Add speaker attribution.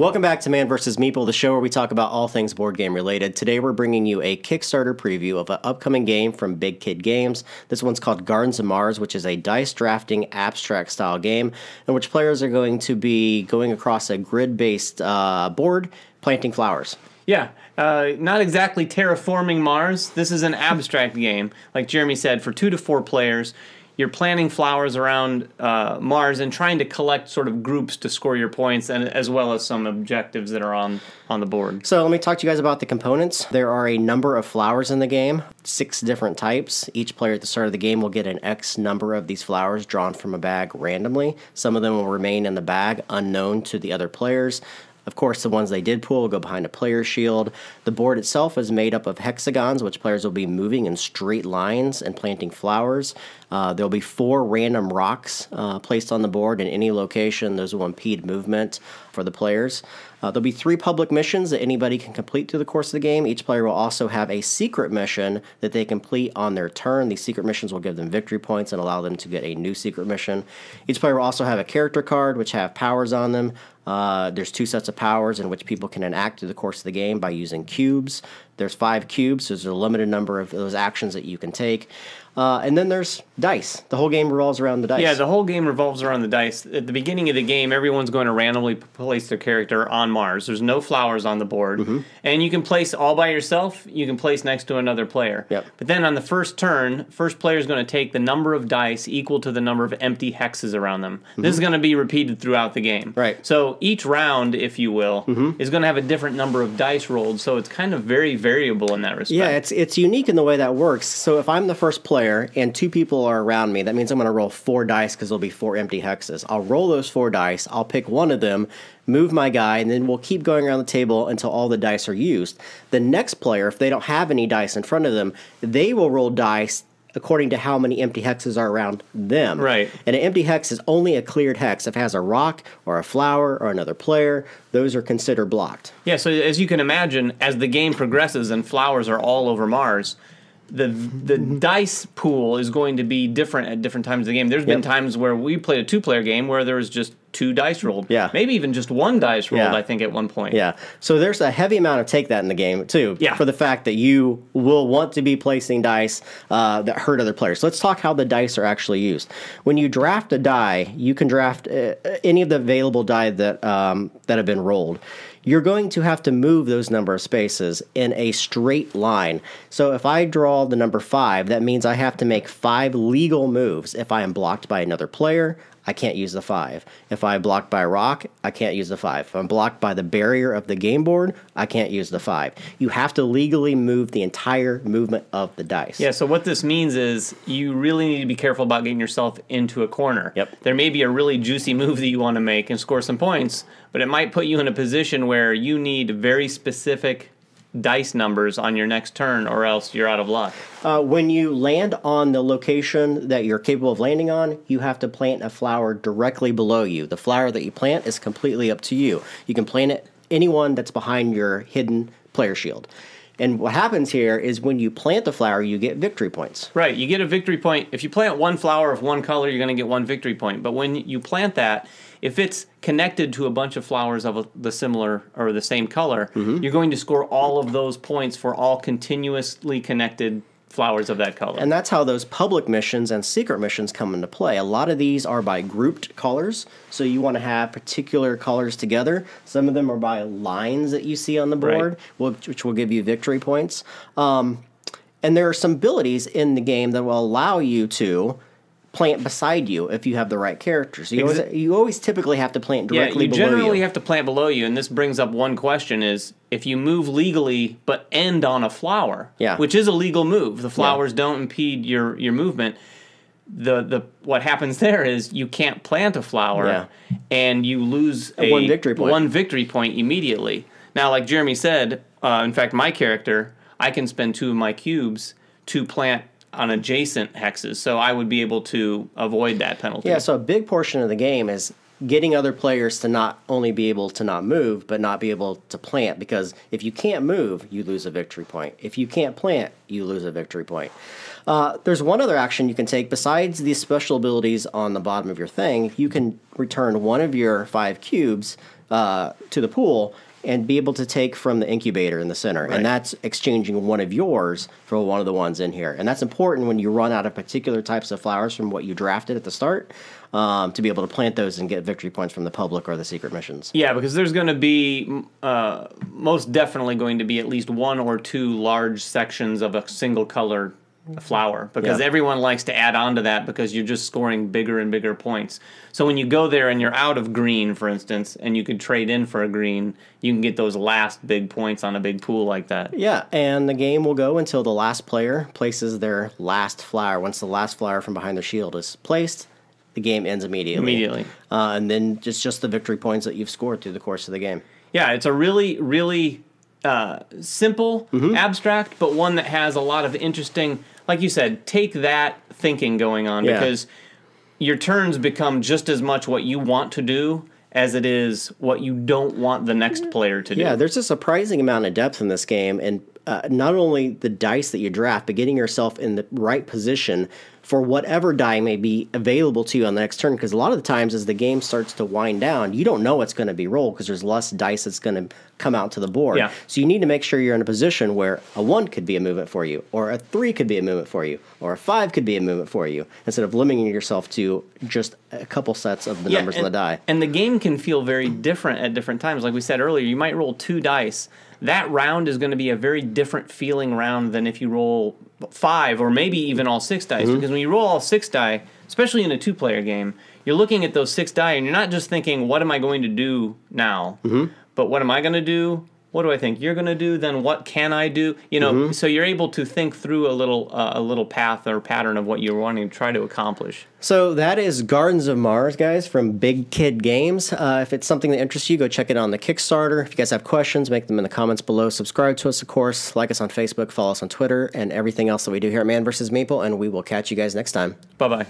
Speaker 1: Welcome back to Man vs. Meeple, the show where we talk about all things board game related. Today we're bringing you a Kickstarter preview of an upcoming game from Big Kid Games. This one's called Gardens of Mars, which is a dice drafting abstract style game in which players are going to be going across a grid-based board, planting flowers.
Speaker 2: Yeah, not exactly terraforming Mars. This is an abstract game. Like Jeremy said, for 2 to 4 players. You're planting flowers around Mars and trying to collect sort of groups to score your points, and as well as some objectives that are on the board.
Speaker 1: So let me talk to you guys about the components. There are a number of flowers in the game, 6 different types. Each player at the start of the game will get an X number of these flowers drawn from a bag randomly. Some of them will remain in the bag unknown to the other players. Of course, the ones they did pull will go behind a player shield. The board itself is made up of hexagons, which players will be moving in straight lines and planting flowers. There will be 4 random rocks placed on the board in any location. Those will impede movement for the players. There'll be 3 public missions that anybody can complete through the course of the game. Each player will also have a secret mission that they complete on their turn. These secret missions will give them victory points and allow them to get a new secret mission. Each player will also have a character card which have powers on them. There's 2 sets of powers in which people can enact through the course of the game by using cubes. There's 5 cubes, so there's a limited number of those actions that you can take. And then there's dice. The whole game revolves around the dice.
Speaker 2: Yeah, the whole game revolves around the dice. At the beginning of the game, everyone's going to randomly place their character on Mars. There's no flowers on the board. And you can place all by yourself. You can place next to another player.
Speaker 1: Yep.
Speaker 2: But then on the first turn, first player is going to take the number of dice equal to the number of empty hexes around them. This is going to be repeated throughout the game.
Speaker 1: Right.
Speaker 2: So each round, if you will, is going to have a different number of dice rolled. So it's kind of very variable in that respect.
Speaker 1: Yeah, it's unique in the way that works. So if I'm the first player and 2 people are around me, that means I'm going to roll 4 dice because there'll be 4 empty hexes. I'll roll those 4 dice, I'll pick one of them, move my guy, and then we'll keep going around the table until all the dice are used. The next player, if they don't have any dice in front of them, they will roll dice according to how many empty hexes are around them.
Speaker 2: Right.
Speaker 1: And an empty hex is only a cleared hex. If it has a rock or a flower or another player, those are considered blocked.
Speaker 2: Yeah, so as you can imagine, as the game progresses and flowers are all over Mars, the dice pool is going to be different at different times of the game. There's been times where we played a 2-player game where there was just 2 dice rolled.
Speaker 1: Yeah.
Speaker 2: Maybe even just 1 dice rolled, I think, at one point.
Speaker 1: Yeah. So there's a heavy amount of take that in the game, too, for the fact that you will want to be placing dice that hurt other players. So let's talk how the dice are actually used. When you draft a die, you can draft any of the available die that have been rolled. You're going to have to move those number of spaces in a straight line. So if I draw the number 5, that means I have to make 5 legal moves. If I am blocked by another player, I can't use the 5. If I'm blocked by a rock, I can't use the 5. If I'm blocked by the barrier of the game board, I can't use the 5. You have to legally move the entire movement of the dice.
Speaker 2: Yeah, so what this means is you really need to be careful about getting yourself into a corner.
Speaker 1: Yep.
Speaker 2: There may be a really juicy move that you want to make and score some points, but it might put you in a position where you need very specific dice numbers on your next turn, or else you're out of luck.
Speaker 1: When you land on the location that you're capable of landing on, you have to plant a flower directly below you. The flower that you plant is completely up to you. You can plant it anyone that's behind your hidden player shield. And what happens here is when you plant the flower, you get victory points.
Speaker 2: Right, you get a victory point. If you plant 1 flower of 1 color, you're going to get 1 victory point. But when you plant that, if it's connected to a bunch of flowers of the similar or the same color, you're going to score all of those points for all continuously connected flowers of that color.
Speaker 1: And that's how those public missions and secret missions come into play. A lot of these are by grouped colors, so you want to have particular colors together. Some of them are by lines that you see on the board, which will give you victory points. And there are some abilities in the game that will allow you to plant beside you if you have the right characters. You always typically have to plant directly below you.
Speaker 2: You generally have to plant below you, and this brings up one question is, if you move legally but end on a flower, which is a legal move, the flowers don't impede your movement, what happens there is you can't plant a flower, and you lose one victory point immediately. Now, like Jeremy said, in fact, my character, I can spend 2 of my cubes to plant on adjacent hexes, so I would be able to avoid that penalty.
Speaker 1: Yeah, so a big portion of the game is getting other players to not only be able to not move, but not be able to plant, because if you can't move, you lose a victory point. If you can't plant, you lose a victory point. There's one other action you can take besides these special abilities on the bottom of your thing. You can return one of your 5 cubes to the pool and be able to take from the incubator in the center. Right. And that's exchanging one of yours for one of the ones in here. And that's important when you run out of particular types of flowers from what you drafted at the start, to be able to plant those and get victory points from the public or the secret missions.
Speaker 2: Yeah, because there's going to be, most definitely going to be at least 1 or 2 large sections of a single color flower, because everyone likes to add on to that because you're just scoring bigger and bigger points. So when you go there and you're out of green, for instance, and you could trade in for a green, you can get those last big points on a big pool like that.
Speaker 1: Yeah, and the game will go until the last player places their last flower. Once the last flower from behind their shield is placed, the game ends immediately. And then just the victory points that you've scored through the course of the game.
Speaker 2: Yeah, it's a really, really simple, abstract, but one that has a lot of interesting, like you said, take that thinking going on, because your turns become just as much what you want to do as it is what you don't want the next player to do.
Speaker 1: Yeah, there's a surprising amount of depth in this game, and not only the dice that you draft, but getting yourself in the right position for whatever die may be available to you on the next turn, because a lot of the times as the game starts to wind down, you don't know what's going to be rolled because there's less dice that's going to come out to the board.
Speaker 2: Yeah.
Speaker 1: So you need to make sure you're in a position where a 1 could be a movement for you, or a 3 could be a movement for you, or a 5 could be a movement for you, instead of limiting yourself to just a couple sets of the numbers on the die.
Speaker 2: And the game can feel very different at different times. Like we said earlier, you might roll 2 dice. That round is going to be a very different feeling round than if you roll 5 or maybe even all 6 dice. Because when you roll all 6 die, especially in a 2-player game, you're looking at those 6 die and you're not just thinking, what am I going to do now? But what am I going to do? What do I think you're going to do? Then what can I do? You know, so you're able to think through a little path or pattern of what you're wanting to try to accomplish.
Speaker 1: So that is Gardens of Mars, guys, from Big Kid Games. If it's something that interests you, go check it out on the Kickstarter. If you guys have questions, make them in the comments below. Subscribe to us, of course. Like us on Facebook, follow us on Twitter, and everything else that we do here at Man vs. Meeple, and we will catch you guys next time.
Speaker 2: Bye-bye.